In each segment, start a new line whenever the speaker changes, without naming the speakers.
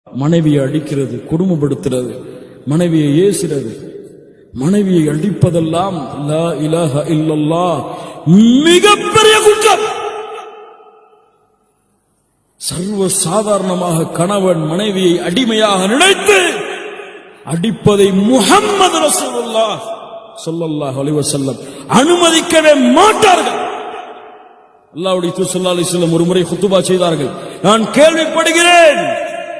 மனைவியை அடிக்கிறது, கொடுமைப்படுத்துறது, மனைவியை ஏசுறது, மனைவியை அடிப்பதெல்லாம் லா இலாஹ இல்லல்லாஹ் மிகப்பெரிய குற்றம். சர்வ சாதாரணமாக கணவன் மனைவியை அடிமையாக நினைத்து அடிப்பதை முஹம்மது ரசூலுல்லாஹ் ஸல்லல்லாஹு அலைஹி வஸல்லம் அனுமதிக்கவே மாட்டார்கள். அல்லாஹ்வுடைய தூதர் ஸல்லல்லாஹு அலைஹி வஸல்லம் ஒரு முறை குத்துபா செய்தார்கள். நான் கேள்விப்படுகிறேன்,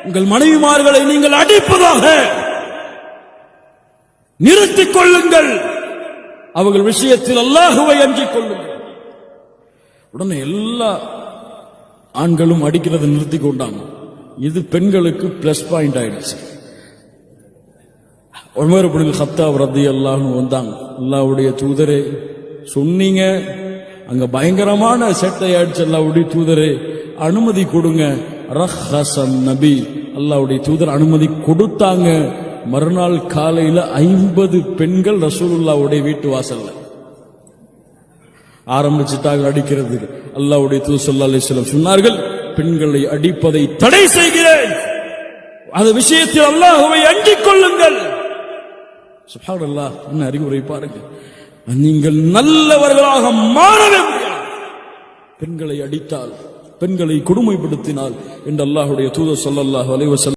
உங்கள் மனைவிமார்களை நீங்கள் அடிப்பதாக நிறுத்திக் கொள்ளுங்கள், அவர்கள் விஷயத்தில் அல்லாஹ்வை அஞ்சிக் கொள்ளுங்கள். உடனே எல்லா ஆண்களும் அடிக்கிறதை நிறுத்தி கொண்டாங்க. இது பெண்களுக்கு பிளஸ் பாயிண்ட் ஆயிடுச்சு. உமர் இப்னு கத்தாப் ரலியல்லாஹு அன்ஹு வந்தாங்க. அல்லாஹ்வுடைய தூதரே, சொன்னீங்க அங்க பயங்கரமான சேட்டை ஆயிடுச்சு, அல்லாஹ்வுடைய தூதரே அனுமதி கொடுங்க. ரஹ்ஹஸன் நபி, அல்லாஹ்வுடைய தூதர் அனுமதி கொடுத்தாங்க. மறுநாள் காலையில 50 பெண்கள் ரசூலுல்லாஹ்வுடைய வீட்டு வாசல்ல ஆரம்பிச்சுட்டாங்க அடிக்கிறது. அல்லாஹ்வுடைய தூதர் ஸல்லல்லாஹு அலைஹி வஸல்லம் சொன்னார்கள், பெண்களை அடிப்பதை தடை செய்கிறேன், அந்த விஷயத்தில் அல்லாஹ்வை அஞ்சிக் கொள்ளுங்கள். சுப்ஹானல்லாஹ், என்ன அறிவுரை பாருங்க. நீங்கள் நல்லவர்களாக மாறவே முடியாது பெண்களை அடித்தால், பெண்களை கொடுமைப்படுத்தினால் என்று அல்லாஹ்வுடைய தூதர் ஸல்லல்லாஹு அலைஹி வஸல்லம்